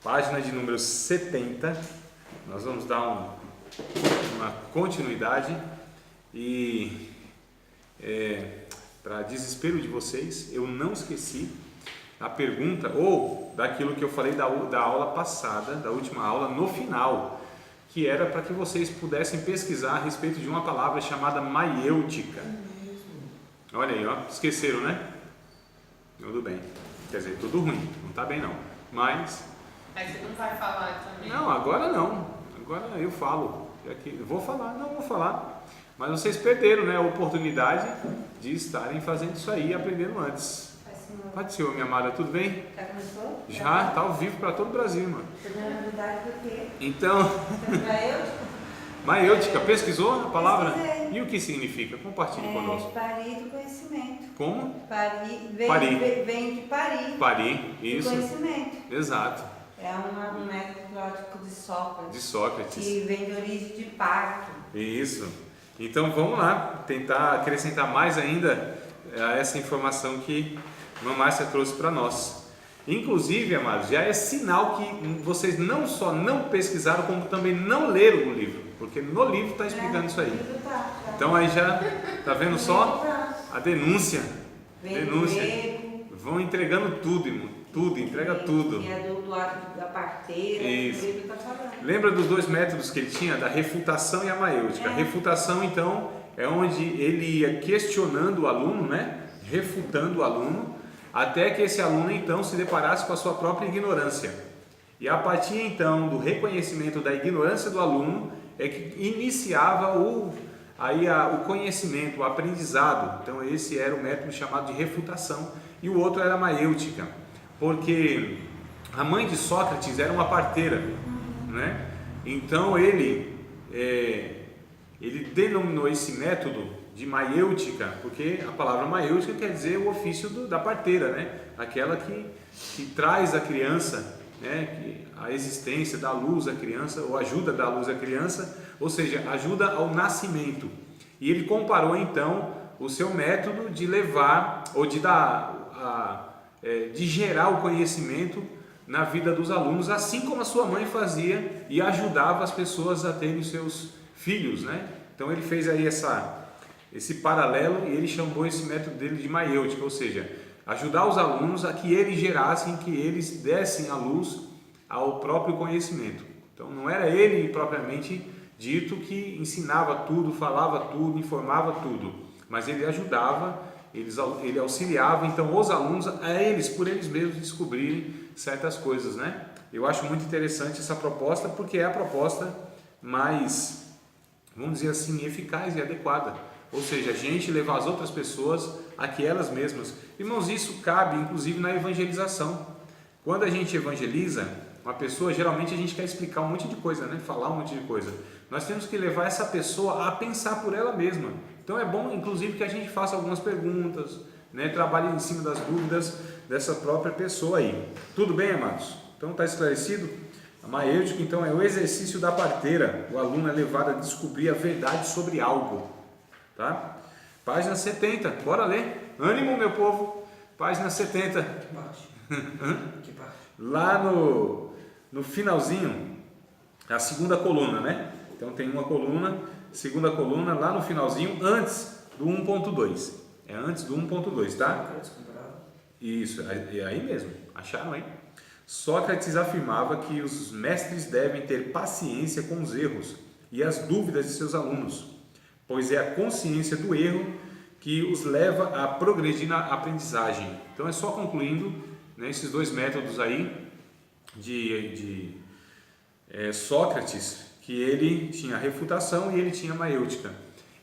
Página de número 70, nós vamos dar uma continuidade e para desespero de vocês, eu não esqueci a pergunta ou daquilo que eu falei da aula passada, da última aula, no final, que era para que vocês pudessem pesquisar a respeito de uma palavra chamada maiêutica. Olha aí, ó, esqueceram, né? Tudo bem, quer dizer, tudo ruim, não está bem não, mas você não vai falar também? Não, agora não. Agora eu falo. Vou falar. Mas vocês perderam, né, a oportunidade de estarem fazendo isso aí e aprendendo antes. Pai do Senhor, minha amada, tudo bem? Já começou? Já, tá ao vivo para todo o Brasil, mano. Você deu novidade do quê? Então, maiêutica, pesquisou a palavra? Pesquisei. E o que significa? Compartilhe conosco. Parir do conhecimento. Como? Parir, vem de parir. Parir, isso. Do conhecimento. Exato. É um método filosófico de Sócrates. De Sócrates. Que vem de origem de parto. Isso. Então vamos lá, tentar acrescentar mais ainda a essa informação que a Irmã Márcia trouxe para nós. Inclusive, amados, já é sinal que vocês não só não pesquisaram, como também não leram o livro, porque no livro está explicando isso aí. Então aí já está vendo só a denúncia. Vão entregando tudo, irmão. Tudo, entrega tudo. Que é do ato da parteira. Isso. O livro está falando. Lembra dos dois métodos que ele tinha, da refutação e a maiêutica? A refutação, então, é onde ele ia questionando o aluno, né? Refutando o aluno, até que esse aluno, então, se deparasse com a sua própria ignorância. E a partir, então, do reconhecimento da ignorância do aluno, é que iniciava o conhecimento, o aprendizado. Então, esse era o método chamado de refutação. E o outro era a maiêutica, porque a mãe de Sócrates era uma parteira, né? Então ele denominou esse método de maiêutica, porque a palavra maiêutica quer dizer o ofício da parteira, né? Aquela que traz a criança, né? A existência, dá luz à criança, ou ajuda a dar luz à criança, ou seja, ajuda ao nascimento. E ele comparou então o seu método de levar, ou de gerar o conhecimento na vida dos alunos, assim como a sua mãe fazia e ajudava as pessoas a terem os seus filhos, né? Então ele fez aí esse paralelo e ele chamou esse método dele de maiêutica, ou seja, ajudar os alunos a que eles gerassem, que eles dessem a luz ao próprio conhecimento. Então não era ele propriamente dito que ensinava tudo, falava tudo, informava tudo, mas ele ajudava, ele auxiliava então os alunos a eles, por eles mesmos, descobrirem certas coisas, né? Eu acho muito interessante essa proposta, porque é a proposta mais, vamos dizer assim, eficaz e adequada. Ou seja, a gente levar as outras pessoas a que elas mesmas. Irmãos, isso cabe inclusive na evangelização. Quando a gente evangeliza uma pessoa, geralmente a gente quer explicar um monte de coisa, né? Falar um monte de coisa. Nós temos que levar essa pessoa a pensar por ela mesma. Então é bom, inclusive, que a gente faça algumas perguntas, né? Trabalhe em cima das dúvidas dessa própria pessoa aí. Tudo bem, amados? Então está esclarecido? A maiêutica, então, é o exercício da parteira. O aluno é levado a descobrir a verdade sobre algo. Tá? Página 70, bora ler? Ânimo, meu povo. Página 70. Que parte? Que parte? Lá no finalzinho, a segunda coluna, né? Então tem uma coluna, segunda coluna, lá no finalzinho, antes do 1.2. É antes do 1.2, tá? Isso, é aí mesmo. Acharam aí? Sócrates afirmava que os mestres devem ter paciência com os erros e as dúvidas de seus alunos, pois é a consciência do erro que os leva a progredir na aprendizagem. Então é só concluindo, né, esses dois métodos aí de Sócrates, que ele tinha refutação e ele tinha maiêutica.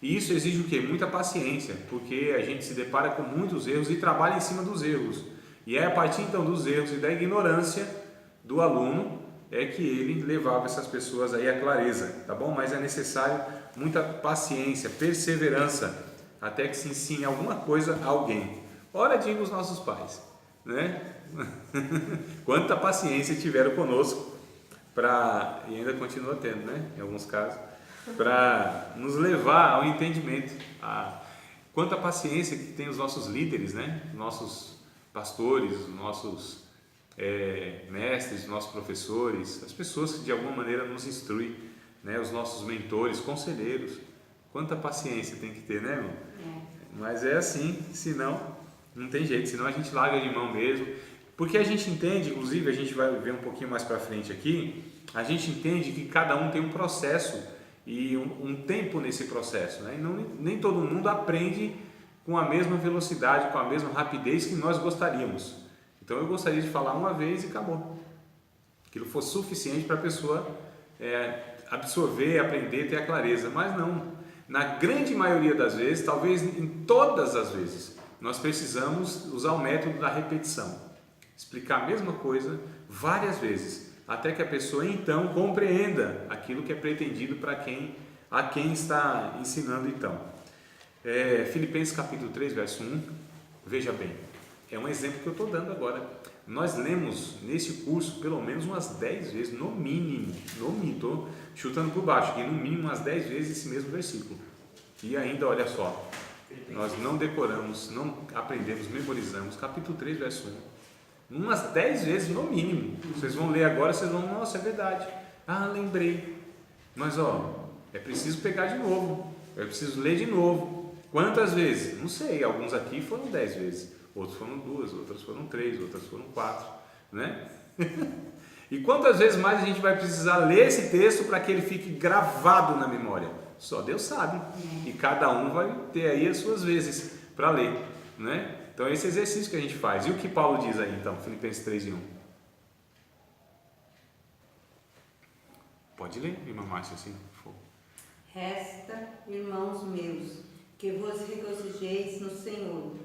E isso exige o quê? Muita paciência, porque a gente se depara com muitos erros e trabalha em cima dos erros. E é a partir então dos erros e da ignorância do aluno é que ele levava essas pessoas aí à clareza, tá bom? Mas é necessário muita paciência, perseverança, até que se ensine alguma coisa a alguém. Ora, diga os nossos pais, né? Quanta paciência tiveram conosco e ainda continua tendo, né? Em alguns casos, para nos levar ao entendimento. Quanta paciência que tem os nossos líderes, né? Nossos pastores, nossos mestres, nossos professores, as pessoas que de alguma maneira nos instruem, né? Os nossos mentores, conselheiros. Quanta paciência tem que ter, né, irmão? Mas é assim, senão não tem jeito, senão a gente larga de mão mesmo. Porque a gente entende, inclusive a gente vai ver um pouquinho mais para frente aqui, a gente entende que cada um tem um processo e um tempo nesse processo, né? E nem todo mundo aprende com a mesma velocidade, com a mesma rapidez que nós gostaríamos. Então eu gostaria de falar uma vez e acabou. Aquilo fosse suficiente para a pessoa absorver, aprender, ter a clareza. Mas não. Na grande maioria das vezes, talvez em todas as vezes, nós precisamos usar o método da repetição. Explicar a mesma coisa várias vezes, até que a pessoa então compreenda aquilo que é pretendido a quem está ensinando então. Filipenses capítulo 3, verso 1, veja bem, é um exemplo que eu estou dando agora. Nós lemos nesse curso pelo menos umas 10 vezes, no mínimo, estou chutando por baixo, aqui no mínimo umas 10 vezes esse mesmo versículo. E ainda, olha só, nós não decoramos, não aprendemos, memorizamos, capítulo 3, verso 1, umas 10 vezes no mínimo. Vocês vão ler agora, vocês vão, nossa, é verdade, lembrei, mas é preciso pegar de novo, é preciso ler de novo. Quantas vezes? Não sei, alguns aqui foram 10 vezes, outros foram 2, outras foram 3, outras foram 4, né? E quantas vezes mais a gente vai precisar ler esse texto para que ele fique gravado na memória? Só Deus sabe, e cada um vai ter aí as suas vezes para ler, né? Então esse exercício que a gente faz. E o que Paulo diz aí então, Filipenses 3:1? Pode ler, irmã Márcia, assim, por favor. Resta, irmãos meus, que vos regozijeis no Senhor.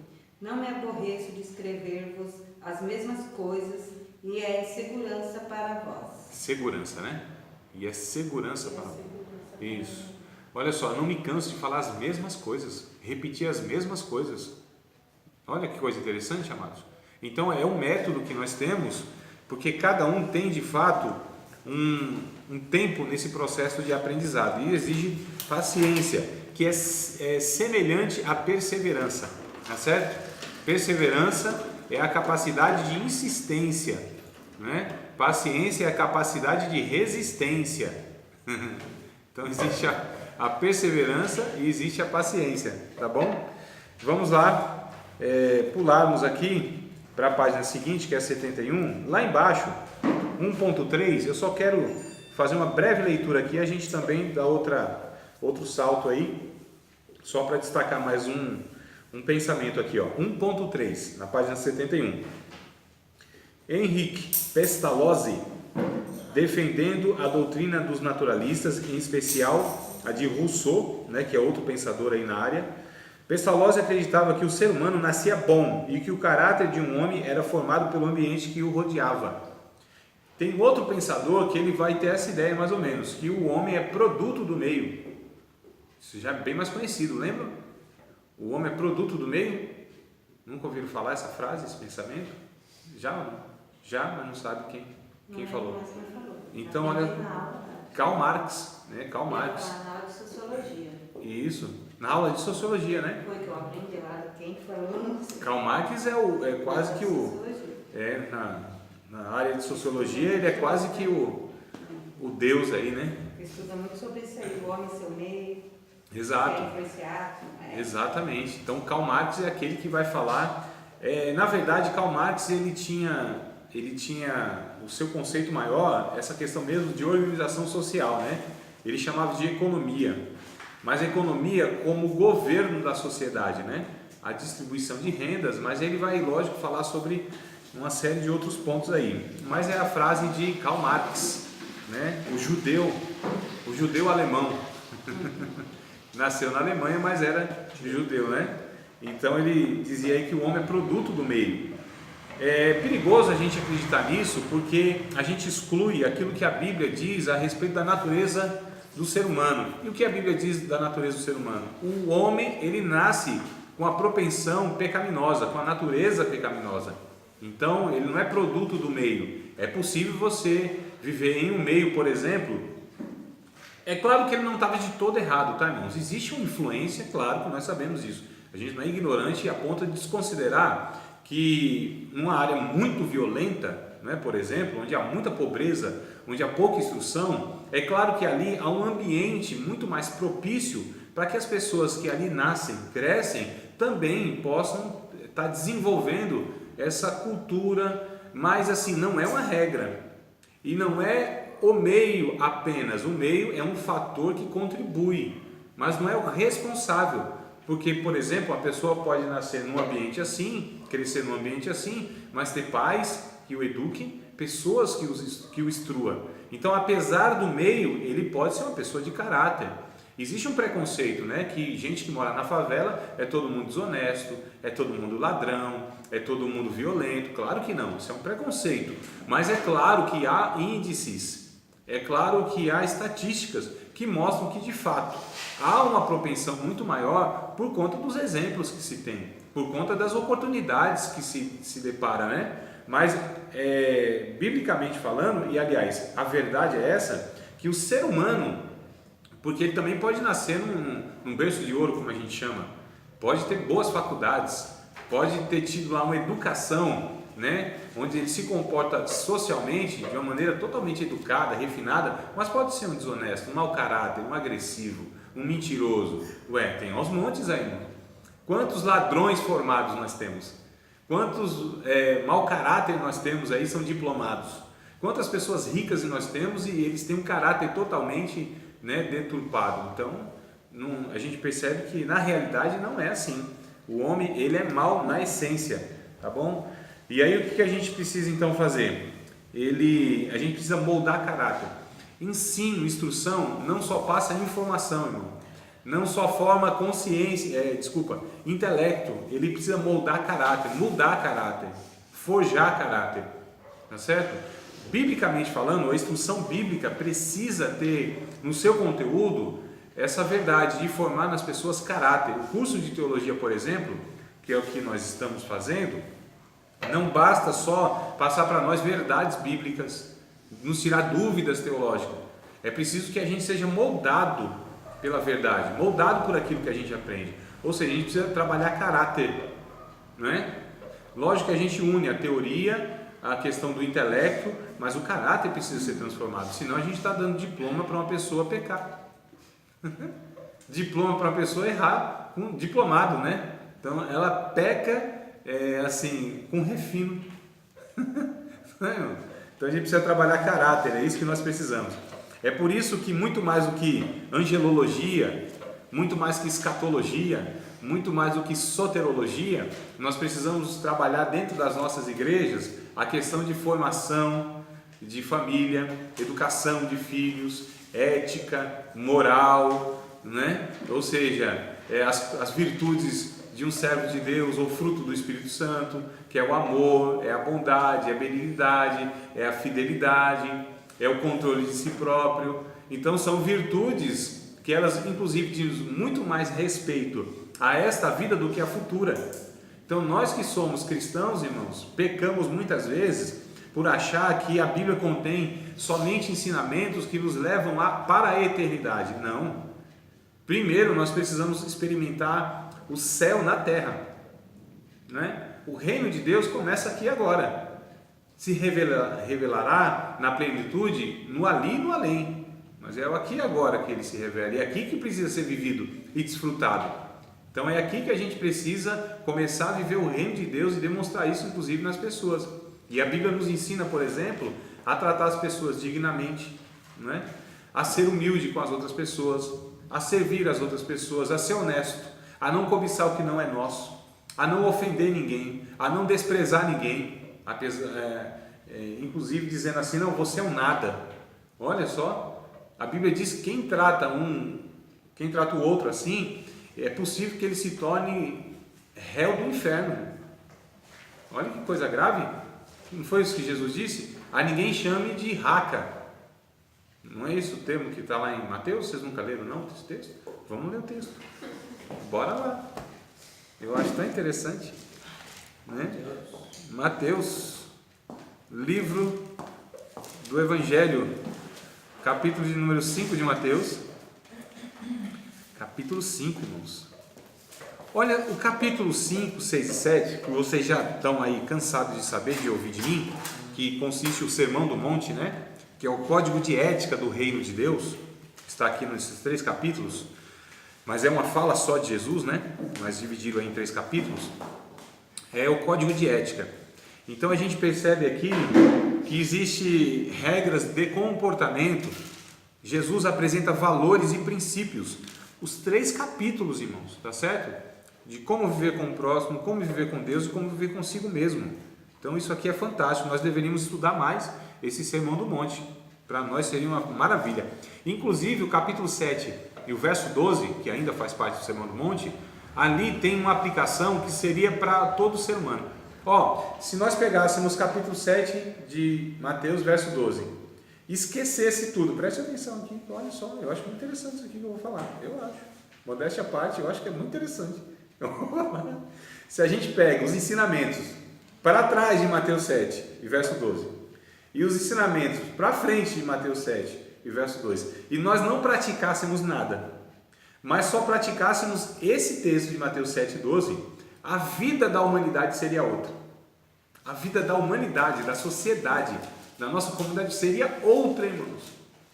Não me aborreço de escrever-vos as mesmas coisas, e é segurança para vós. Segurança, né? E é segurança para vós. Isso. Olha só, não me canso de falar as mesmas coisas, repetir as mesmas coisas. Olha que coisa interessante, amados. Então é um método que nós temos, porque cada um tem de fato um tempo nesse processo de aprendizado e exige paciência, que é semelhante à perseverança, tá certo? Perseverança é a capacidade de insistência, né? Paciência é a capacidade de resistência. Então existe a perseverança e existe a paciência, tá bom? Vamos lá, pularmos aqui para a página seguinte, que é 71, lá embaixo, 1.3, eu só quero fazer uma breve leitura aqui, a gente também dá outro salto aí, só para destacar mais um pensamento aqui, ó. 1.3, na página 71. Henrique Pestalozzi, defendendo a doutrina dos naturalistas, em especial a de Rousseau, né, que é outro pensador aí na área. Pestalozzi acreditava que o ser humano nascia bom e que o caráter de um homem era formado pelo ambiente que o rodeava. Tem outro pensador que ele vai ter essa ideia mais ou menos, que o homem é produto do meio. Isso já é bem mais conhecido, lembra? O homem é produto do meio. Nunca ouviram falar essa frase, esse pensamento? Já, mas não sabe quem falou. Então, olha, Karl Marx, né? Karl Marx. Na aula de sociologia. Isso, na aula de sociologia, né? Foi que eu aprendi lá, quem falou, não sei. Karl Marx é quase que na área de sociologia, ele é quase que o Deus aí, né? Estuda muito sobre isso aí, o homem e seu meio. Exato. Exatamente. Então, Karl Marx é aquele que vai falar. Na verdade, Karl Marx ele tinha o seu conceito maior, essa questão mesmo de organização social, né? Ele chamava de economia, mas economia como governo da sociedade, né? A distribuição de rendas, mas ele vai, lógico, falar sobre uma série de outros pontos aí. Mas é a frase de Karl Marx, né? O judeu alemão. Nasceu na Alemanha, mas era judeu, né? Então ele dizia aí que o homem é produto do meio. É perigoso a gente acreditar nisso, porque a gente exclui aquilo que a Bíblia diz a respeito da natureza do ser humano. E o que a Bíblia diz da natureza do ser humano? O homem, ele nasce com a propensão pecaminosa, com a natureza pecaminosa. Então, ele não é produto do meio. É possível você viver em um meio, por exemplo. É claro que ele não estava de todo errado, tá, irmãos? Existe uma influência, claro que nós sabemos isso. A gente não é ignorante a ponto de desconsiderar que numa área muito violenta, né, por exemplo, onde há muita pobreza, onde há pouca instrução, é claro que ali há um ambiente muito mais propício para que as pessoas que ali nascem, crescem, também possam estar desenvolvendo essa cultura, mas assim, não é uma regra e não é o meio apenas, o meio é um fator que contribui, mas não é o responsável, porque, por exemplo, a pessoa pode nascer num ambiente assim, crescer num ambiente assim, mas ter pais que o eduquem, pessoas que o instruam. Então, apesar do meio, ele pode ser uma pessoa de caráter. Existe um preconceito, né? Que gente que mora na favela é todo mundo desonesto, é todo mundo ladrão, é todo mundo violento. Claro que não, isso é um preconceito. Mas é claro que há índices, é claro que há estatísticas que mostram que de fato há uma propensão muito maior por conta dos exemplos que se tem, por conta das oportunidades que se depara, né? Mas biblicamente falando, e aliás, a verdade é essa, que o ser humano, porque ele também pode nascer num berço de ouro, como a gente chama, pode ter boas faculdades, pode ter tido lá uma educação, né, onde ele se comporta socialmente de uma maneira totalmente educada, refinada, mas pode ser um desonesto, um mau caráter, um agressivo, um mentiroso. Tem aos montes aí, mano. Quantos ladrões formados nós temos? Quantos mau caráter nós temos aí, são diplomados? Quantas pessoas ricas nós temos e eles têm um caráter totalmente, né, deturpado? Então, a gente percebe que na realidade não é assim. O homem, ele é mau na essência, tá bom? E aí o que a gente precisa então fazer? A gente precisa moldar caráter. Ensino, instrução não só passa informação, irmão. Não só forma consciência, intelecto. Ele precisa moldar caráter, mudar caráter, forjar caráter, tá certo? Biblicamente falando, a instrução bíblica precisa ter no seu conteúdo essa verdade de formar nas pessoas caráter. O curso de teologia, por exemplo, que é o que nós estamos fazendo, não basta só passar para nós verdades bíblicas, nos tirar dúvidas teológicas. É preciso que a gente seja moldado pela verdade, moldado por aquilo que a gente aprende. Ou seja, a gente precisa trabalhar caráter, não é? Lógico que a gente une a teoria, a questão do intelecto, mas o caráter precisa ser transformado, senão a gente está dando diploma para uma pessoa pecar. Diploma para uma pessoa errar, com diplomado, né? Então ela peca assim, com refino. Então a gente precisa trabalhar caráter, é isso que nós precisamos. É por isso que muito mais do que angelologia, muito mais que escatologia, muito mais do que soterologia, nós precisamos trabalhar dentro das nossas igrejas a questão de formação de família, educação de filhos, ética, moral, né? Ou seja, as virtudes de um servo de Deus ou fruto do Espírito Santo, que é o amor, é a bondade, é a benignidade, é a fidelidade, é o controle de si próprio. Então são virtudes que elas inclusive dizem muito mais respeito a esta vida do que a futura. Então nós que somos cristãos, irmãos, pecamos muitas vezes por achar que a Bíblia contém somente ensinamentos que nos levam para a eternidade. Não. Primeiro nós precisamos experimentar o céu na terra, né? O reino de Deus começa aqui agora, se revelará na plenitude no ali e no além, mas é aqui agora que ele se revela, é aqui que precisa ser vivido e desfrutado. Então é aqui que a gente precisa começar a viver o reino de Deus e demonstrar isso inclusive nas pessoas. E a Bíblia nos ensina, por exemplo, a tratar as pessoas dignamente, né? A ser humilde com as outras pessoas, a servir as outras pessoas, a ser honesto, a não cobiçar o que não é nosso, a não ofender ninguém, a não desprezar ninguém, inclusive dizendo assim, não, você é um nada. Olha só, a Bíblia diz que quem trata o outro assim, é possível que ele se torne réu do inferno. Olha que coisa grave. Não foi isso que Jesus disse? A ninguém chame de raca. Não é isso o termo que está lá em Mateus? Vocês nunca leram não esse texto? Vamos ler o texto. Bora lá. Eu acho tão interessante, né? Mateus, livro do Evangelho, capítulo de número 5 de Mateus. Capítulo 5, irmãos. Olha, o capítulo 5, 6 e 7, que vocês já estão aí cansados de saber, de ouvir de mim, que consiste o Sermão do Monte, né? Que é o código de ética do reino de Deus, está aqui nesses 3 capítulos, mas é uma fala só de Jesus, né? Mas dividido em 3 capítulos, é o código de ética. Então a gente percebe aqui que existe regras de comportamento. Jesus apresenta valores e princípios, os 3 capítulos, irmãos, tá certo? De como viver com o próximo, como viver com Deus e como viver consigo mesmo. Então isso aqui é fantástico, nós deveríamos estudar mais esse Sermão do Monte, para nós seria uma maravilha. Inclusive o capítulo 7 e o verso 12, que ainda faz parte do Sermão do Monte, ali tem uma aplicação que seria para todo ser humano. Ó, se nós pegássemos capítulo 7 de Mateus, verso 12, esquecesse tudo, preste atenção aqui, olha só, eu acho muito interessante isso aqui que eu vou falar, eu acho, modéstia à parte, eu acho que é muito interessante. Se a gente pega os ensinamentos para trás de Mateus 7 e verso 12 e os ensinamentos para frente de Mateus 7 e verso 2 e nós não praticássemos nada, mas só praticássemos esse texto de Mateus 7 e 12, a vida da humanidade seria outra. A vida da humanidade, da sociedade, da nossa comunidade seria outra, irmãos.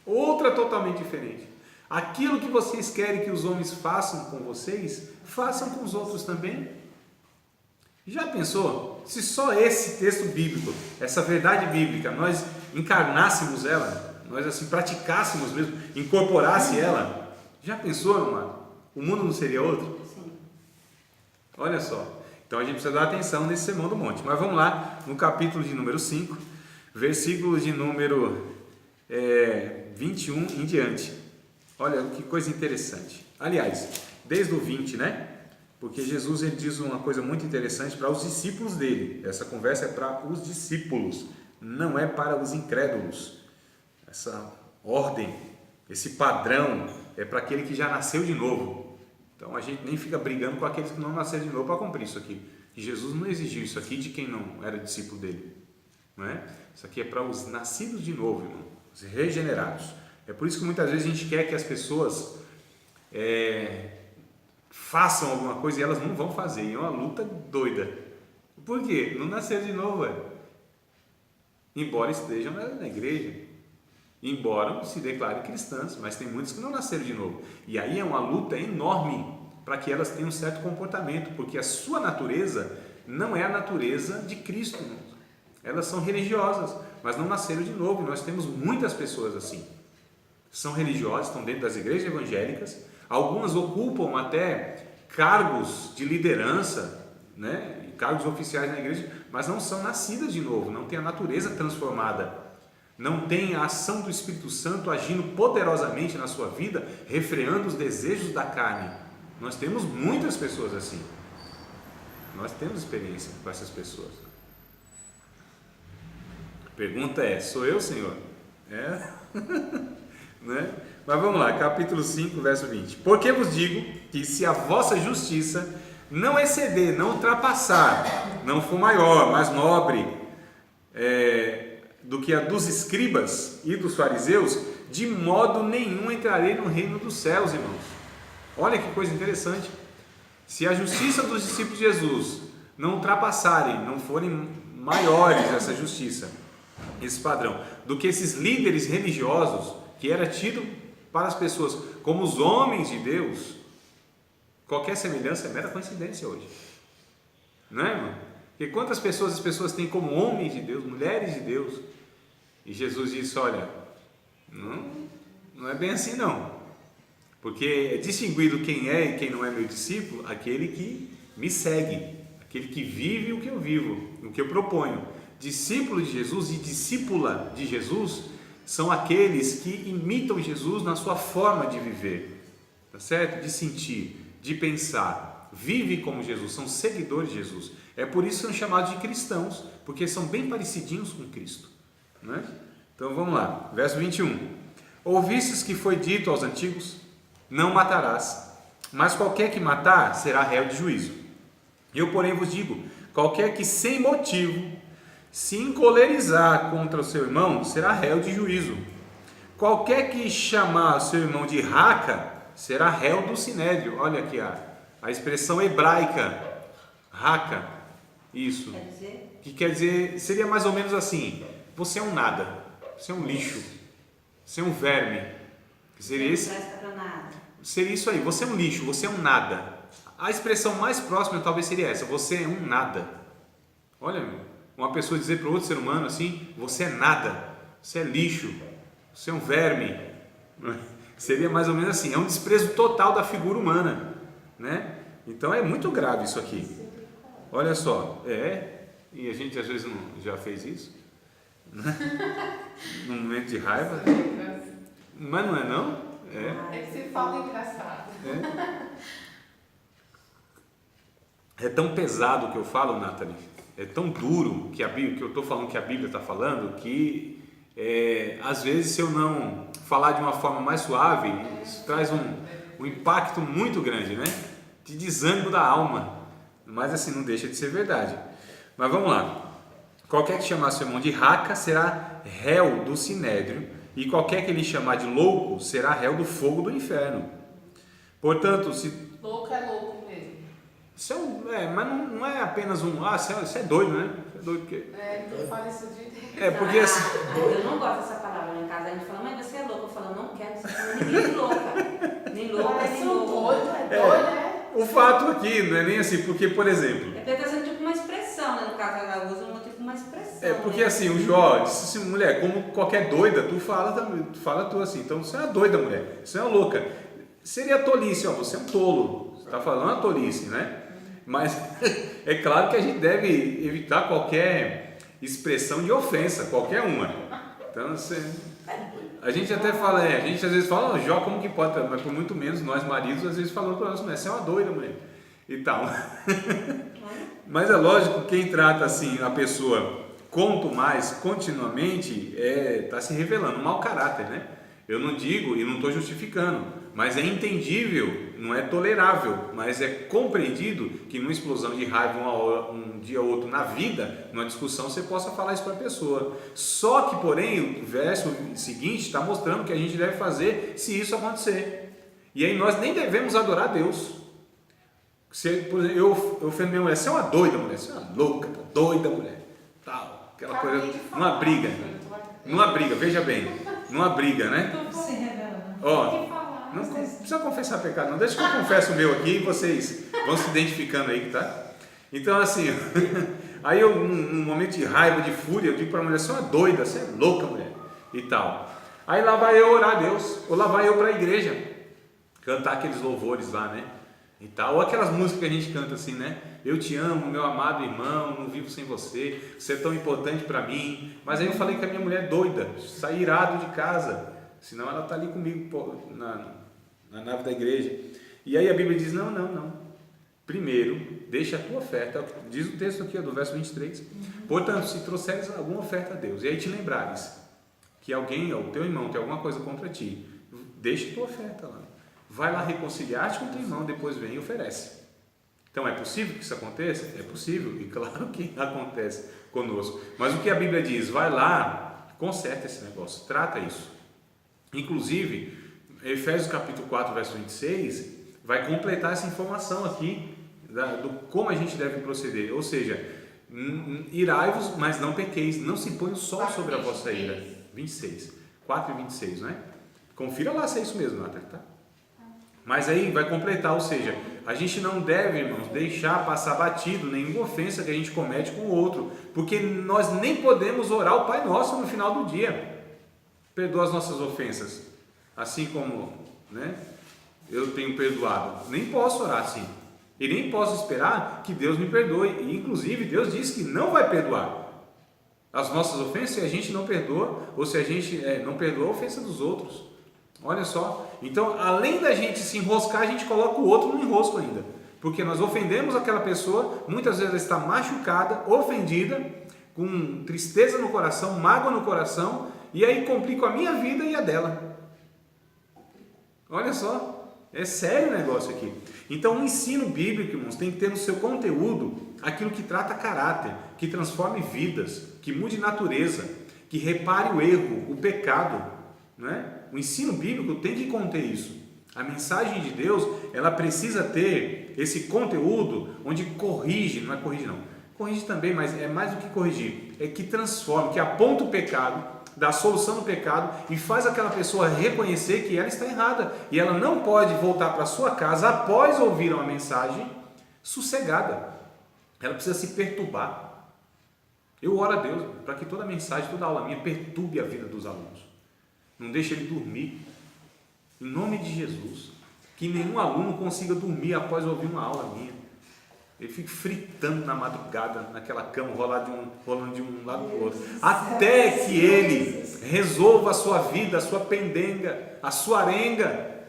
Outra totalmente diferente. Aquilo que vocês querem que os homens façam com vocês, façam com os outros também. Já pensou? Se só esse texto bíblico, essa verdade bíblica, nós encarnássemos ela, nós assim praticássemos mesmo, incorporasse ela, já pensou, amado? O mundo não seria outro? Sim. Olha só. Então a gente precisa dar atenção nesse Sermão do Monte. Mas vamos lá, no capítulo de número 5, versículo de número 21 em diante. Olha que coisa interessante. Aliás, desde o 20, né? Porque Jesus ele diz uma coisa muito interessante para os discípulos dele. Essa conversa é para os discípulos, não é para os incrédulos. Essa ordem, esse padrão é para aquele que já nasceu de novo. Então a gente nem fica brigando com aqueles que não nasceram de novo para cumprir isso aqui. E Jesus não exigiu isso aqui de quem não era discípulo dele. Não é? Isso aqui é para os nascidos de novo, irmão, os regenerados. É por isso que muitas vezes a gente quer que as pessoas façam alguma coisa e elas não vão fazer. E é uma luta doida. Por quê? Não nasceram de novo, embora estejam na igreja, embora se declarem cristãs, mas tem muitos que não nasceram de novo. E aí é uma luta enorme para que elas tenham um certo comportamento, porque a sua natureza não é a natureza de Cristo, irmãos. Elas são religiosas, mas não nasceram de novo. Nós temos muitas pessoas assim. São religiosas, estão dentro das igrejas evangélicas, algumas ocupam até cargos de liderança, né? Cargos oficiais na igreja, mas não são nascidas de novo, não têm a natureza transformada, não tem a ação do Espírito Santo agindo poderosamente na sua vida, refreando os desejos da carne. Nós temos muitas pessoas assim. Nós temos experiência com essas pessoas. A pergunta é, sou eu, Senhor? Né? Mas vamos lá, capítulo 5, verso 20. Porque vos digo que se a vossa justiça não exceder, não ultrapassar, não for maior, mais nobre do que a dos escribas e dos fariseus, de modo nenhum entrarei no reino dos céus, irmãos. Olha que coisa interessante. Se a justiça dos discípulos de Jesus não ultrapassarem, não forem maiores essa justiça, esse padrão, do que esses líderes religiosos, que era tido para as pessoas como os homens de Deus, qualquer semelhança é mera coincidência hoje. Não é, irmão? Porque quantas pessoas as pessoas têm como homens de Deus, mulheres de Deus, e Jesus disse, olha, não é bem assim não, porque é distinguido quem é e quem não é meu discípulo, aquele que me segue, aquele que vive o que eu vivo, o que eu proponho. Discípulo de Jesus e discípula de Jesus são aqueles que imitam Jesus na sua forma de viver, tá certo? De sentir, de pensar, vive como Jesus, são seguidores de Jesus. É por isso que são chamados de cristãos, porque são bem parecidinhos com Cristo, né? Então vamos lá, verso 21. Ouvistes que foi dito aos antigos, não matarás, mas qualquer que matar será réu de juízo. Eu, porém, vos digo, qualquer que sem motivo se encolerizar contra o seu irmão, será réu de juízo. Qualquer que chamar o seu irmão de raca, será réu do sinédrio. Olha aqui A expressão hebraica, raka, isso, Quer dizer? que quer dizer, seria mais ou menos assim: você é um nada, você é um lixo, você é um verme. Seria esse? Não presta pra nada. Seria isso aí, você é um lixo, você é um nada. A expressão mais próxima talvez seria essa: você é um nada. Olha, uma pessoa dizer para outro ser humano assim: você é nada, você é lixo, você é um verme. Seria mais ou menos assim, é um desprezo total da figura humana, né? Então é muito grave isso aqui. Olha só, e a gente às vezes não, já fez isso, né? Num momento de raiva, mas não é não? É que você fala engraçado. É tão pesado o que eu falo, Nathalie, é tão duro que a Bíblia, que eu estou falando que a Bíblia está falando, que às vezes se eu não falar de uma forma mais suave, isso traz um impacto muito grande, né? De desânimo da alma, mas assim não deixa de ser verdade. Mas vamos lá, qualquer que chamar seu irmão de raca será réu do sinédrio, e qualquer que lhe chamar de louco será réu do fogo do inferno. Portanto, se Louco é louco mesmo. isso mas não é apenas você é doido, né? Você é doido porque... Então fala isso de... porque assim... Eu não gosto dessa palavra lá em casa. A gente fala, mas você é louca. Eu falo, não quero que você fale ninguém louca. Nem louca, Parece nem um louca. doido, é doido, O fato aqui não é nem assim, porque, por exemplo... É porque tá sendo tipo uma expressão, né? No caso, ela usa tipo uma expressão. porque né? assim, o Jó disse assim: mulher, como qualquer doida, tu fala tu assim, então você é uma doida, mulher, você é uma louca. Seria tolice, você é um tolo, você está falando uma tolice, né? Mas é claro que a gente deve evitar qualquer expressão de ofensa, qualquer uma. Então, a gente até fala, a gente às vezes fala, Jó, como que pode, mas por muito menos nós maridos, às vezes falamos para nós, você é uma doida, mulher, e tal. Mas é lógico, quem trata assim a pessoa quanto mais continuamente está se revelando um mau caráter, né? Eu não digo e não estou justificando, mas é entendível, não é tolerável, mas é compreendido que numa explosão de raiva um dia ou outro na vida, numa discussão, você possa falar isso para a pessoa. Só que, porém, o verso seguinte está mostrando o que a gente deve fazer se isso acontecer. E aí nós nem devemos adorar a Deus. Por exemplo, eu ofendo minha mulher: você é uma doida, mulher, você é uma louca, doida, mulher, tal, aquela coisa, numa briga, veja bem, numa briga, né? Se revela, Não precisa confessar pecado, não, deixa que eu confesso o meu aqui e vocês vão se identificando aí, tá? Então assim, aí eu num momento de raiva, de fúria, eu digo para a mulher: você é uma doida, você é louca, mulher, e tal. Aí lá vai eu orar a Deus, ou lá vai eu para a igreja, cantar aqueles louvores lá, né? E tal, ou aquelas músicas que a gente canta assim, né? Eu te amo, meu amado irmão, não vivo sem você, você é tão importante para mim. Mas aí eu falei que a minha mulher é doida, saí irado de casa, senão ela está ali comigo na nave da igreja. E aí a Bíblia diz: não. Primeiro, deixa a tua oferta, diz o texto aqui do verso 23. Portanto, se trouxeres alguma oferta a Deus, e aí te lembrares que alguém, ou teu irmão, tem alguma coisa contra ti, deixa a tua oferta lá. Vai lá reconciliar-te com teu irmão, depois vem e oferece. Então é possível que isso aconteça? É possível, e claro que acontece conosco. Mas o que a Bíblia diz? Vai lá, conserta esse negócio, trata isso. Inclusive, Efésios capítulo 4, verso 26, vai completar essa informação aqui, do como a gente deve proceder. Ou seja, irai-vos, mas não pequeis, não se põe o sol sobre a vossa ira. 26, 4 e 26, não é? Confira lá se é isso mesmo, Nathalie, tá? Mas aí vai completar, ou seja, a gente não deve, irmãos, deixar passar batido nenhuma ofensa que a gente comete com o outro, porque nós nem podemos orar o Pai Nosso no final do dia. Perdoa as nossas ofensas, assim como, né, eu tenho perdoado. Nem posso orar assim, e nem posso esperar que Deus me perdoe. E inclusive Deus diz que não vai perdoar as nossas ofensas se a gente não perdoa, ou se a gente não perdoa a ofensa dos outros. Olha só, então além da gente se enroscar, a gente coloca o outro no enrosco ainda, porque nós ofendemos aquela pessoa, muitas vezes ela está machucada, ofendida, com tristeza no coração, mágoa no coração, e aí complica a minha vida e a dela. Olha só, é sério o negócio aqui. Então o ensino bíblico, irmãos, tem que ter no seu conteúdo aquilo que trata caráter, que transforme vidas, que mude natureza, que repare o erro, o pecado, não é? O ensino bíblico tem que conter isso. A mensagem de Deus, ela precisa ter esse conteúdo onde corrige, não é corrige não, corrige também, mas é mais do que corrigir, é que transforma, que aponta o pecado, dá a solução do pecado e faz aquela pessoa reconhecer que ela está errada e ela não pode voltar para sua casa após ouvir uma mensagem sossegada. Ela precisa se perturbar. Eu oro a Deus para que toda mensagem, toda aula minha perturbe a vida dos alunos. Não deixe ele dormir. Em nome de Jesus. Que nenhum aluno consiga dormir após ouvir uma aula minha. Ele fica fritando na madrugada, naquela cama, rolando de um lado para o outro. Até que ele resolva a sua vida, a sua pendenga, a sua arenga,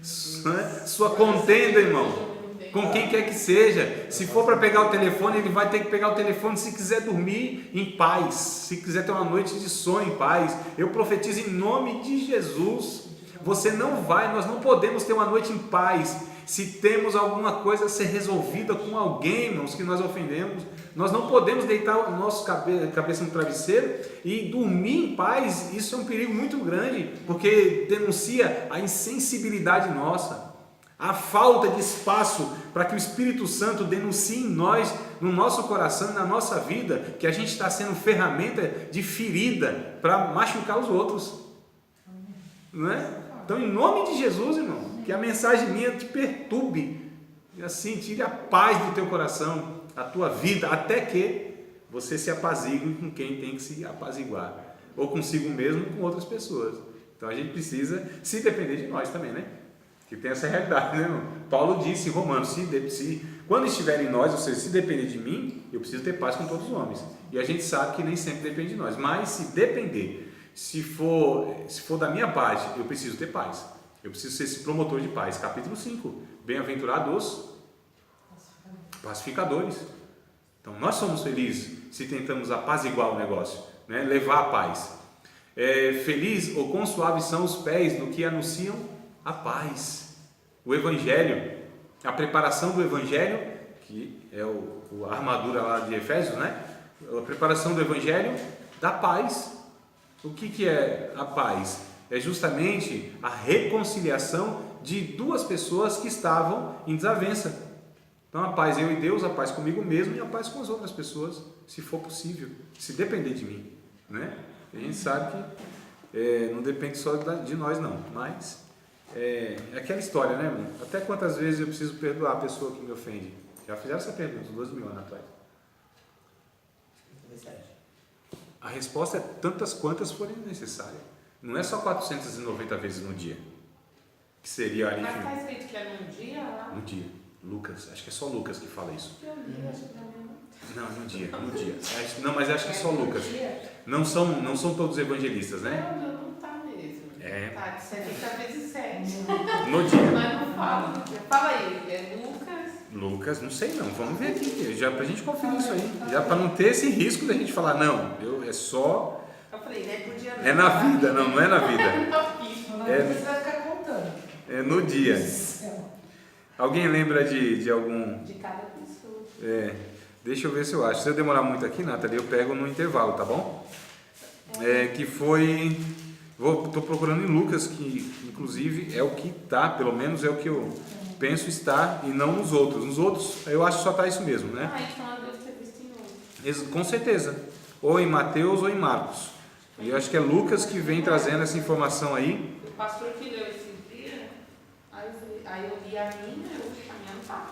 sua contenda, irmão. Com quem quer que seja. Se for para pegar o telefone, ele vai ter que pegar o telefone se quiser dormir em paz, se quiser ter uma noite de sono em paz. Eu profetizo em nome de Jesus. Você não vai, nós não podemos ter uma noite em paz se temos alguma coisa a ser resolvida com alguém, irmãos, que nós ofendemos. Nós não podemos deitar a nossa cabeça no travesseiro e dormir em paz. Isso é um perigo muito grande, porque denuncia a insensibilidade nossa, a falta de espaço para que o Espírito Santo denuncie em nós, no nosso coração, na nossa vida, que a gente está sendo ferramenta de ferida para machucar os outros. Não é? Então, em nome de Jesus, irmão, que a mensagem minha te perturbe, e assim, tire a paz do teu coração, a tua vida, até que você se apazigue com quem tem que se apaziguar, ou consigo mesmo, com outras pessoas. Então, a gente precisa se depender de nós também, né? Que tem essa realidade, né, irmão? Paulo disse em Romanos, quando estiver em nós, ou seja, se depender de mim, eu preciso ter paz com todos os homens. E a gente sabe que nem sempre depende de nós, mas se depender, se for da minha parte, eu preciso ter paz. Eu preciso ser esse promotor de paz. Capítulo 5, bem-aventurados pacificadores. Então, nós somos felizes se tentamos apaziguar o negócio, né? Levar a paz. Feliz ou quão suaves são os pés do que anunciam a paz. O Evangelho, a preparação do Evangelho, que é a armadura lá de Efésios, né? A preparação do Evangelho da paz. O que é a paz? É justamente a reconciliação de duas pessoas que estavam em desavença. Então, a paz eu e Deus, a paz comigo mesmo e a paz com as outras pessoas, se for possível, se depender de mim, né? A gente sabe que não depende só de nós, não, mas é aquela história, né, irmão? Até quantas vezes eu preciso perdoar a pessoa que me ofende? Já fizeram essa pergunta 12.000 anos atrás. A resposta é tantas quantas forem necessárias. Não é só 490 vezes no dia, que seria ali. Mas está escrito que é num dia lá? No dia. Lucas, acho que é só Lucas que fala isso. Eu li, acho que também não. Não, no dia. Não, mas acho que é só Lucas. Não são todos evangelistas, né? Não está mesmo. Está de 70 vezes 7. No dia. Mas não fala no dia. Fala aí, é Lucas, não sei não, vamos ver aqui, já pra gente conferir isso aí, já para não ter esse risco da gente falar, não, é só... Eu falei, não é por dia não. É na vida, não é na vida. Você vai ficar contando. É no dia. Alguém lembra de algum... De cada pessoa. Deixa eu ver se eu acho. Se eu demorar muito aqui, Nathalie, eu pego no intervalo, tá bom? Que foi... Estou procurando em Lucas, que inclusive é o que está, pelo menos é o que eu penso estar, e não nos outros. Nos outros, eu acho que só está isso mesmo, né? Então eu devo ter visto em outro. Com certeza. Ou em Mateus ou em Marcos. E eu acho que é Lucas que vem trazendo essa informação aí. O pastor que leu esse dia, aí eu li a minha não tá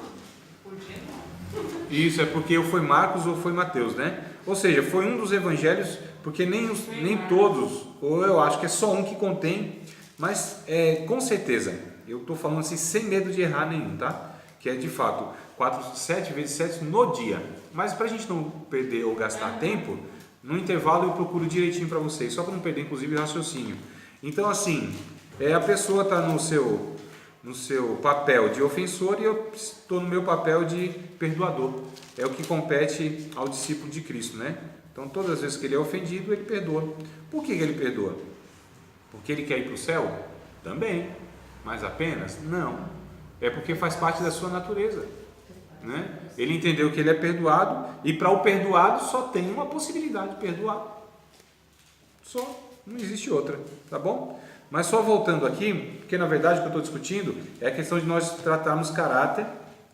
por dia não. Isso, é porque foi Marcos ou foi Mateus, né? Ou seja, foi um dos evangelhos, porque nem todos, ou eu acho que é só um que contém, mas com certeza, eu estou falando assim sem medo de errar nenhum, tá? Que é de fato 7 vezes 7 no dia. Mas para a gente não perder ou gastar tempo, no intervalo eu procuro direitinho para vocês, só para não perder inclusive o raciocínio. Então assim, a pessoa está no seu papel de ofensor e eu estou no meu papel de perdoador. É o que compete ao discípulo de Cristo, né? Então todas as vezes que ele é ofendido, ele perdoa. Por que ele perdoa? Porque ele quer ir para o céu? Também. Mas apenas? Não. É porque faz parte da sua natureza, né? Ele entendeu que ele é perdoado e para o perdoado só tem uma possibilidade de perdoar. Só, não existe outra, tá bom? Mas só voltando aqui, porque na verdade o que eu estou discutindo é a questão de nós tratarmos caráter,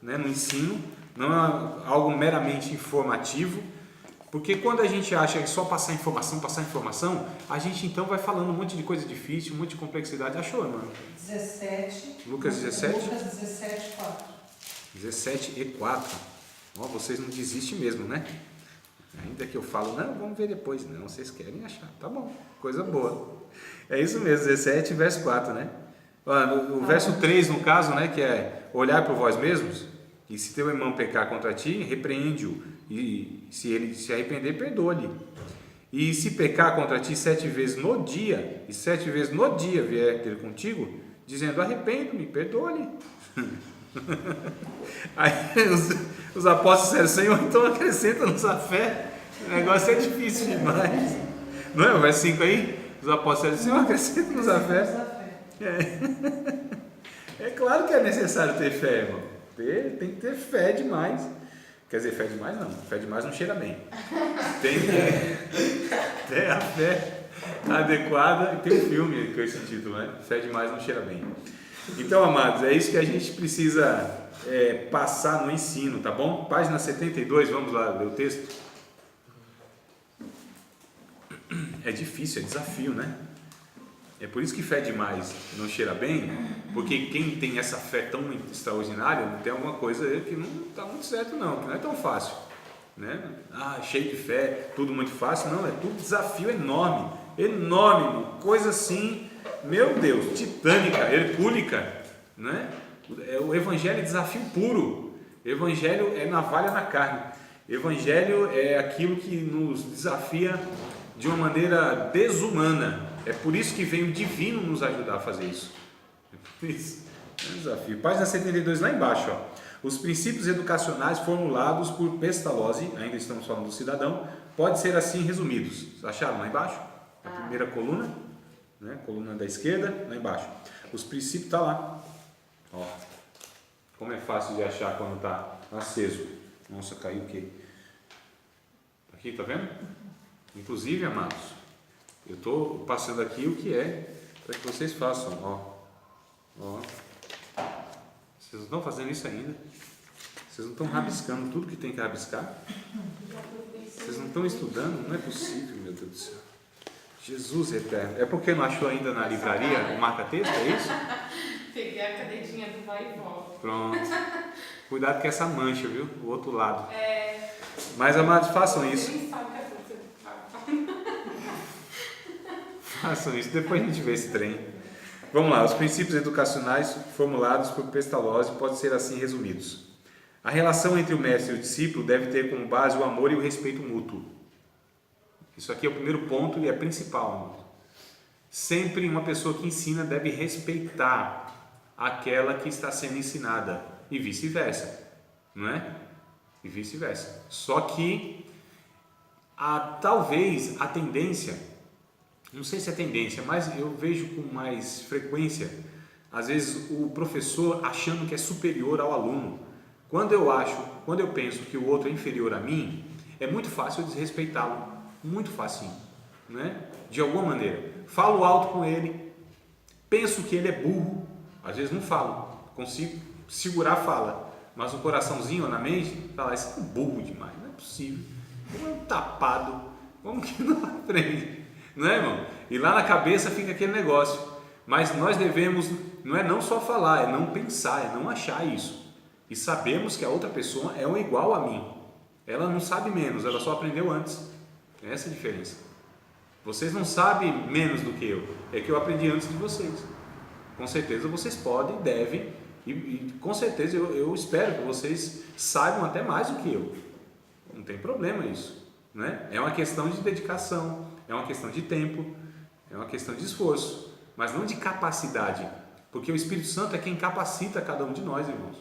né, no ensino, não é algo meramente informativo, porque quando a gente acha que só passar informação, a gente então vai falando um monte de coisa difícil, um monte de complexidade. Achou, mano? 17. Lucas 17? Lucas 17, 4. 17 e 4. Ó, vocês não desistem mesmo, né? Ainda que eu falo, não, vamos ver depois. Não, vocês querem achar. Tá bom, coisa boa. É isso mesmo, 17 verso 4, né? O verso 3, no caso, né, que é olhar por vós mesmos, e se teu irmão pecar contra ti, repreende-o, e se ele se arrepender, perdoa-lhe. E se pecar contra ti 7 vezes no dia, e 7 vezes no dia vier ter contigo, dizendo, arrependo-me, perdoa-lhe. Aí os apóstolos disseram, Senhor, então acrescenta-nos a fé. O negócio é difícil demais. Não é o verso 5 aí? Os apóstolos disseram, Senhor, acrescenta-nos a fé. É claro que é necessário ter fé, irmão. Tem que ter fé demais. Quer dizer, fé demais não. Fé demais não cheira bem. Tem que ter a fé adequada. Tem um filme com esse título, né? Fé demais não cheira bem. Então, amados, é isso que a gente precisa passar no ensino, tá bom? Página 72, vamos lá ler o texto. É difícil, é desafio, né? É por isso que fé demais não cheira bem, porque quem tem essa fé tão extraordinária tem alguma coisa que não está muito certo não, que não é tão fácil, né? Cheio de fé, tudo muito fácil, não, é tudo desafio enorme, coisa assim, meu Deus, titânica, hercúlica, né? O evangelho é desafio puro, evangelho é navalha na carne, evangelho é aquilo que nos desafia de uma maneira desumana. É por isso que vem o divino nos ajudar a fazer isso. Isso é um desafio. Página 72, lá embaixo, ó. Os princípios educacionais formulados por Pestalozzi, ainda estamos falando do cidadão, pode ser assim resumidos. Acharam lá embaixo? A primeira coluna, né? Coluna da esquerda, lá embaixo. Os princípios tá lá. Ó. Como é fácil de achar quando está aceso. Nossa, caiu o quê? Aqui, tá vendo? Inclusive, amados, eu estou passando aqui o que é para que vocês façam, ó. Vocês não estão fazendo isso ainda? Vocês não estão rabiscando tudo que tem que rabiscar? Vocês não estão estudando? Não é possível, meu Deus do céu. Jesus eterno. É porque não achou ainda na livraria o marca-texto, é isso? Peguei a canetinha do vai e volta. Pronto. Cuidado com essa mancha, viu? O outro lado. Mas, amados, façam isso. Nem sabe o que é você fala. Façam isso, depois a gente vê esse trem. Vamos lá, os princípios educacionais formulados por Pestalozzi podem ser assim resumidos. A relação entre o mestre e o discípulo deve ter como base o amor e o respeito mútuo. Isso aqui é o primeiro ponto e é principal, amor. Sempre uma pessoa que ensina deve respeitar aquela que está sendo ensinada e vice-versa, não é? E vice-versa. Só que talvez a tendência, não sei se é tendência, mas eu vejo com mais frequência, às vezes o professor achando que é superior ao aluno. Quando eu penso que o outro é inferior a mim, é muito fácil eu desrespeitá-lo, muito fácil, né? De alguma maneira. Falo alto com ele, penso que ele é burro, às vezes não falo, consigo segurar a fala, mas no coraçãozinho ou na mente, fala, esse é um burro demais, não é possível, é um tapado, como que não aprende? Não é, irmão? E lá na cabeça fica aquele negócio, mas nós devemos, não só falar, é não pensar, é não achar isso, e sabemos que a outra pessoa é um igual a mim, ela não sabe menos, ela só aprendeu antes, essa é a diferença. Vocês não sabem menos do que eu, é que eu aprendi antes de vocês. Com certeza vocês podem, devem, e com certeza eu espero que vocês saibam até mais do que eu. Não tem problema isso, né? É uma questão de dedicação, é uma questão de tempo, é uma questão de esforço, mas não de capacidade, porque o Espírito Santo é quem capacita cada um de nós, irmãos.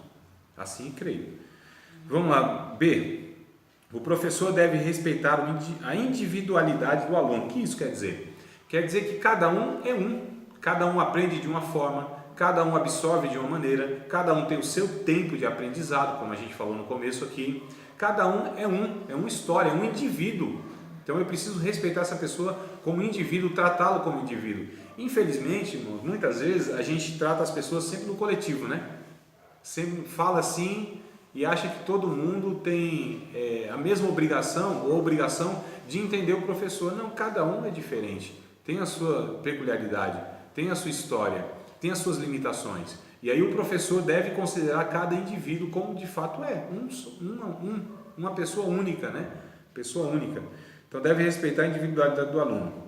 Assim creio. Vamos lá, B. O professor deve respeitar a individualidade do aluno. O que isso quer dizer? Quer dizer que cada um é cada um aprende de uma forma, cada um absorve de uma maneira, cada um tem o seu tempo de aprendizado, como a gente falou no começo aqui. Cada um é uma história, é um indivíduo. Então eu preciso respeitar essa pessoa como indivíduo, tratá-lo como indivíduo. Infelizmente, irmãos, muitas vezes a gente trata as pessoas sempre no coletivo, né? Sempre fala assim e acha que todo mundo tem a mesma obrigação ou obrigação de entender o professor. Não, cada um é diferente, tem a sua peculiaridade, tem a sua história, tem as suas limitações. E aí o professor deve considerar cada indivíduo como de fato é, uma pessoa única, né? Pessoa única. Então deve respeitar a individualidade do aluno.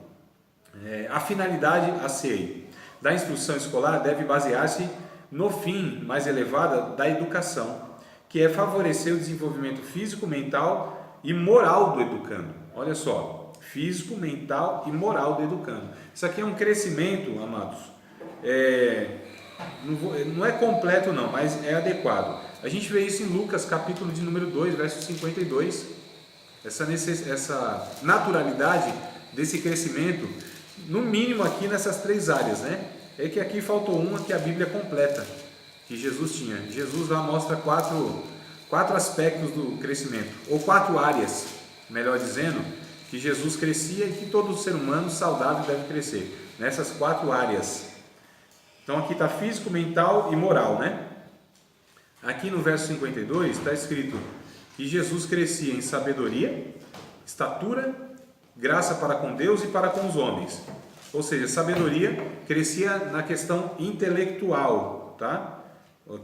A finalidade a ser da instrução escolar deve basear-se no fim mais elevado da educação, que é favorecer o desenvolvimento físico, mental e moral do educando. Olha só, físico, mental e moral do educando. Isso aqui é um crescimento, amados, não é completo não, mas é adequado. A gente vê isso em Lucas, capítulo de número 2, verso 52, essa naturalidade desse crescimento, no mínimo aqui nessas três áreas, né? É que aqui faltou uma que a Bíblia completa, que Jesus tinha. Jesus lá mostra quatro aspectos do crescimento, ou 4 áreas, melhor dizendo, que Jesus crescia e que todo ser humano saudável deve crescer, nessas 4 áreas. Então aqui está físico, mental e moral, né? Aqui no verso 52 está escrito que Jesus crescia em sabedoria, estatura, graça para com Deus e para com os homens. Ou seja, sabedoria crescia na questão intelectual, tá?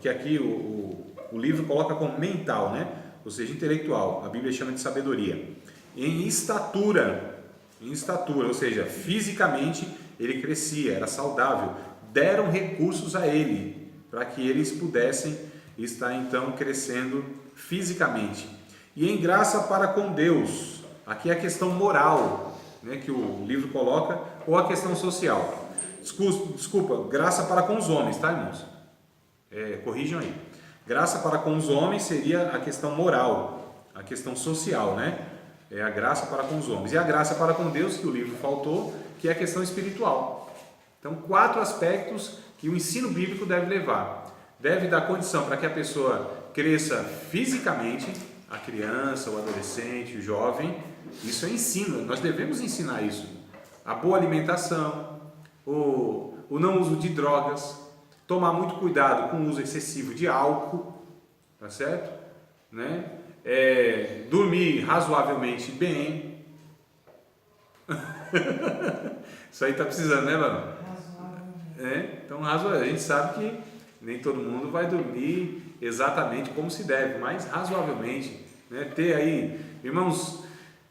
Que aqui o livro coloca como mental, né? Ou seja, intelectual. A Bíblia chama de sabedoria. Em estatura, ou seja, fisicamente ele crescia, era saudável. Deram recursos a ele para que eles pudessem estar então crescendo fisicamente. E em graça para com Deus. Aqui é a questão moral, né, que o livro coloca, ou a questão social. Desculpa, graça para com os homens, tá, irmãos? Corrijam aí. Graça para com os homens seria a questão moral, a questão social, né? É a graça para com os homens. E a graça para com Deus, que o livro faltou, que é a questão espiritual. Então, 4 aspectos que o ensino bíblico deve levar. Deve dar condição para que a pessoa cresça fisicamente, a criança, o adolescente, o jovem. Isso é ensino, nós devemos ensinar isso. A boa alimentação, o não uso de drogas, tomar muito cuidado com o uso excessivo de álcool, tá certo? Né? Dormir razoavelmente bem. Isso aí tá precisando, né, Lano? Então, a gente sabe que nem todo mundo vai dormir exatamente como se deve, mas razoavelmente, né? Ter aí, irmãos,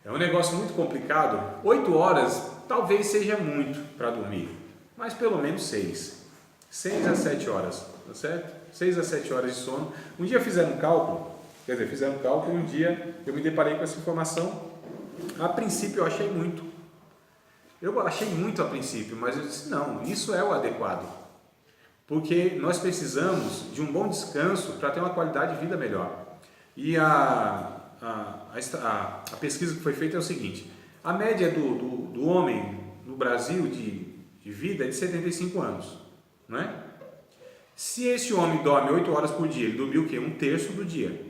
é um negócio muito complicado. 8 horas talvez seja muito para dormir, mas pelo menos 6 a 7 horas, tá certo? 6 a 7 horas de sono. Um dia fizeram um cálculo e um dia eu me deparei com essa informação. A princípio eu achei muito a princípio, mas eu disse, não, isso é o adequado, porque nós precisamos de um bom descanso para ter uma qualidade de vida melhor. E a pesquisa que foi feita é o seguinte: a média do homem no Brasil de vida é de 75 anos, não é? Se esse homem dorme 8 horas por dia, ele dormiu o quê? 1/3 do dia,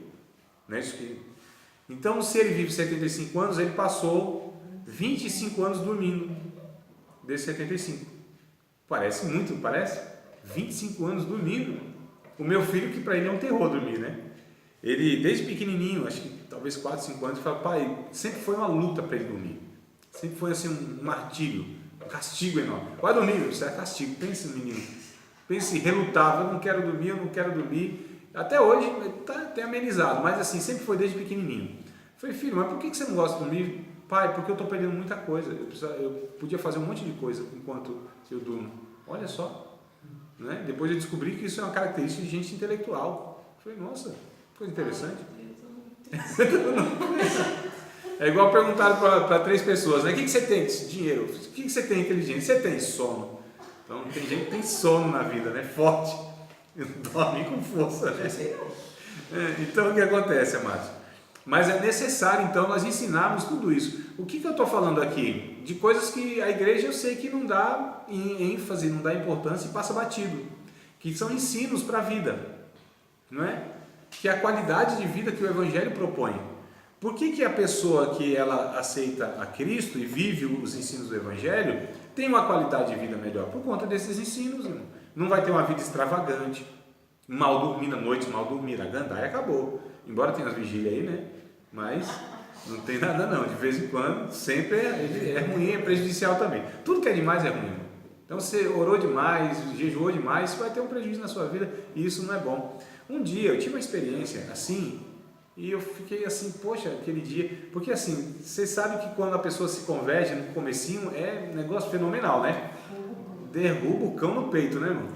né? Então, se ele vive 75 anos, ele passou 25 anos dormindo desses 75. Parece muito, não parece? 25 anos dormindo. O meu filho, que para ele é um terror dormir, né? Ele, desde pequenininho, acho que talvez 4, 5 anos, fala, pai, sempre foi uma luta para ele dormir. Sempre foi assim um martírio, um castigo enorme. Vai dormir, isso é castigo. Pense, menino. Pense, relutava, eu não quero dormir. Até hoje tem amenizado, mas assim, sempre foi desde pequenininho. Eu falei, filho, mas por que você não gosta de dormir? Pai, porque eu estou perdendo muita coisa. Eu podia fazer um monte de coisa enquanto eu durmo. Olha só. Né? Depois eu descobri que isso é uma característica de gente intelectual. Eu falei, nossa, coisa interessante. É igual perguntaram para 3 pessoas, né? O que você tem? Dinheiro. O que você tem inteligência? Você tem sono. Então tem gente que tem sono na vida, né? Forte. Dorme com força, né? Então o que acontece, amados? Mas é necessário então nós ensinarmos tudo isso. O que eu estou falando aqui? De coisas que a igreja eu sei que não dá ênfase, não dá importância e passa batido. Que são ensinos para a vida. Não é? Que é a qualidade de vida que o Evangelho propõe. Por que a pessoa que ela aceita a Cristo e vive os ensinos do Evangelho tem uma qualidade de vida melhor? Por conta desses ensinos, irmão. Não vai ter uma vida extravagante, mal dormir à noite, mal dormir, a gandaia acabou. Embora tenha as vigílias aí, né? Mas não tem nada não. De vez em quando, sempre é ruim, é prejudicial também. Tudo que é demais é ruim, irmão. Então você orou demais, jejuou demais, você vai ter um prejuízo na sua vida e isso não é bom. Um dia eu tive uma experiência assim e eu fiquei assim, poxa, aquele dia, porque assim, você sabe que quando a pessoa se converte no comecinho é um negócio fenomenal, né? Derruba o cão no peito, né, irmão?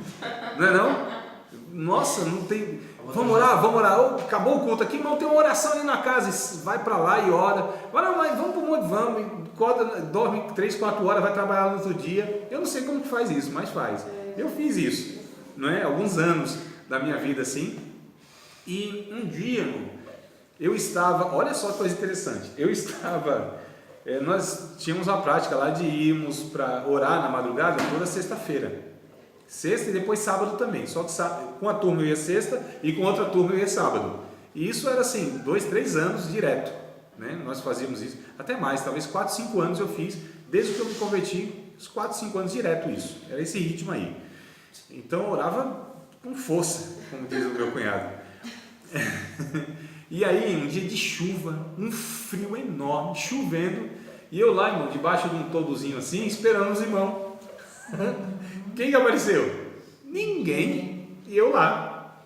Não é não? Nossa, não tem... Vamos orar. Oh, acabou o culto aqui, mas tem uma oração ali na casa, vai para lá e ora. Mas vamos para o monte, vamos, acorda, dorme 3, 4 horas, vai trabalhar no outro dia. Eu não sei como que faz isso, mas faz. Eu fiz isso, não é? Alguns anos da minha vida assim. E um dia, irmão, eu estava, olha só que coisa interessante, nós tínhamos a prática lá de irmos para orar na madrugada toda sexta-feira. Sexta e depois sábado também, só que com a turma eu ia sexta e com outra turma eu ia sábado. E isso era assim, 2, 3 anos direto, né? Nós fazíamos isso, até mais, talvez 4, 5 anos eu fiz, desde que eu me converti, uns 4, 5 anos direto isso, era esse ritmo aí. Então eu orava com força, como diz o meu cunhado. E aí, um dia de chuva, um frio enorme, chovendo, e eu lá, irmão, debaixo de um toldozinho assim, esperando os irmãos. Quem que apareceu? Ninguém. E eu lá.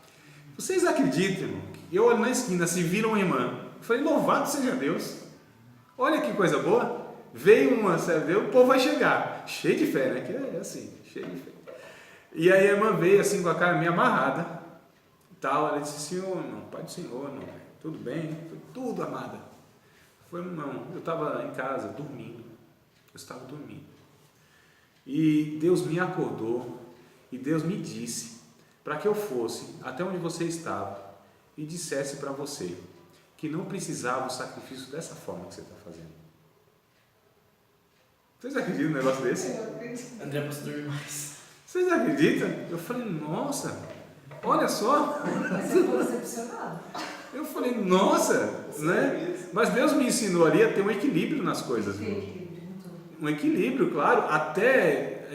Vocês acreditam, irmão? Eu olho na esquina, se vira uma irmã. Eu falei, louvado seja Deus. Olha que coisa boa. Veio uma, sabe? O povo vai chegar. Cheio de fé, né? Que é assim, cheio de fé. E aí a irmã veio assim com a cara meio amarrada. Tal. Ela disse, Senhor, não, Pai do Senhor, não. Tudo bem? Tudo, amada. Foi, não. Eu estava em casa, dormindo. Eu estava dormindo. E Deus me acordou e Deus me disse para que eu fosse até onde você estava e dissesse para você que não precisava o sacrifício dessa forma que você está fazendo. Vocês acreditam num negócio desse? André, posso dormir mais? Vocês acreditam? Eu falei, nossa, olha só. Você ficou decepcionado. Eu falei, nossa, né? Mas Deus me ensinou ali a ter um equilíbrio nas coisas. Um equilíbrio, claro, até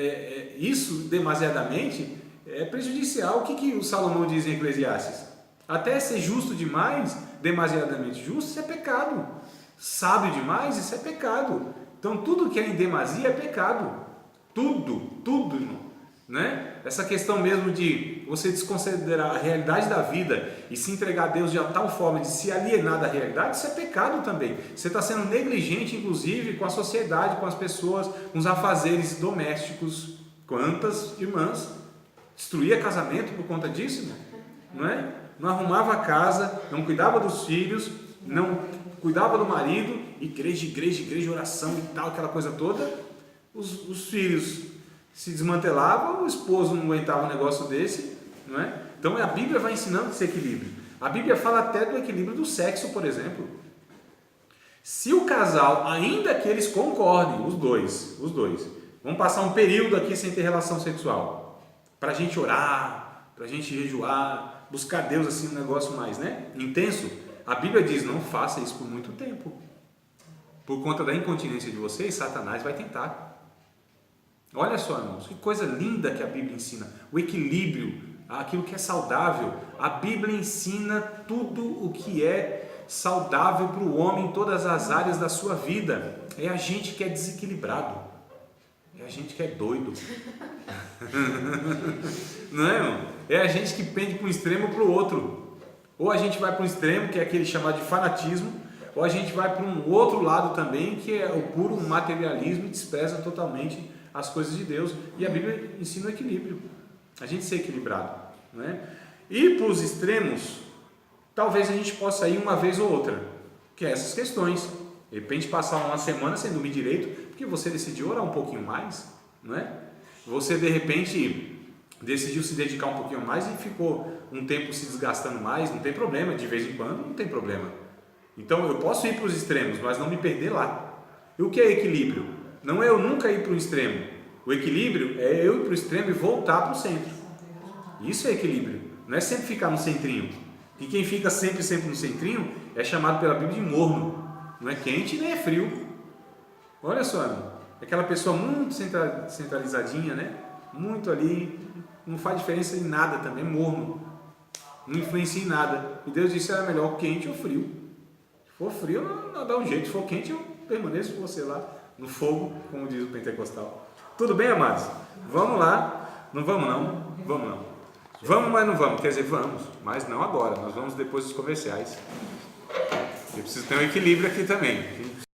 isso demasiadamente é prejudicial. O que o Salomão diz em Eclesiastes? Até ser justo demais, demasiadamente justo, isso é pecado. Sábio demais, isso é pecado. Então tudo que é em demasia é pecado. Tudo, irmão. Né? Essa questão mesmo de você desconsiderar a realidade da vida e se entregar a Deus de tal forma de se alienar da realidade, isso é pecado também. Você está sendo negligente, inclusive, com a sociedade, com as pessoas, com os afazeres domésticos. Quantas irmãs destruía casamento por conta disso, irmão? Não é? Não arrumava a casa, não cuidava dos filhos, não cuidava do marido, igreja, oração e tal, aquela coisa toda. Os filhos se desmantelava, o esposo não aguentava um negócio desse, não é? Então a Bíblia vai ensinando esse equilíbrio. A Bíblia fala até do equilíbrio do sexo, por exemplo. Se o casal, ainda que eles concordem, os dois, vão passar um período aqui sem ter relação sexual, para a gente orar, para a gente jejuar, buscar Deus assim, um negócio mais, né, intenso, a Bíblia diz, não faça isso por muito tempo. Por conta da incontinência de vocês, Satanás vai tentar. Olha só, irmãos, que coisa linda que a Bíblia ensina. O equilíbrio, aquilo que é saudável. A Bíblia ensina tudo o que é saudável para o homem em todas as áreas da sua vida. É a gente que é desequilibrado. É a gente que é doido. Não é, irmão? É a gente que pende para um extremo ou para o outro. Ou a gente vai para um extremo, que é aquele chamado de fanatismo, ou a gente vai para um outro lado também, que é o puro materialismo e despreza totalmente as coisas de Deus. E a Bíblia ensina o equilíbrio, a gente ser equilibrado, não é? E para os extremos, talvez a gente possa ir uma vez ou outra, que é essas questões. De repente passar uma semana sem dormir direito, porque você decidiu orar um pouquinho mais, não é? Você de repente decidiu se dedicar um pouquinho mais e ficou um tempo se desgastando mais, não tem problema, de vez em quando não tem problema. Então eu posso ir para os extremos, mas não me perder lá. E o que é equilíbrio? Não é eu nunca ir para o extremo. O equilíbrio é eu ir para o extremo e voltar para o centro. Isso é equilíbrio. Não é sempre ficar no centrinho. E quem fica sempre no centrinho é chamado pela Bíblia de morno. Não é quente nem é frio. Olha só, aquela pessoa muito centralizadinha, né? Muito ali, não faz diferença em nada também, é morno. Não influencia em nada. E Deus disse, era melhor quente ou frio. Se for frio, não dá um jeito. Se for quente, eu permaneço com você lá no fogo, como diz o pentecostal. Tudo bem, amados? Vamos lá. Não vamos não? Vamos não. Vamos, mas não vamos. Quer dizer, vamos, mas não agora. Nós vamos depois dos comerciais. Eu preciso ter um equilíbrio aqui também.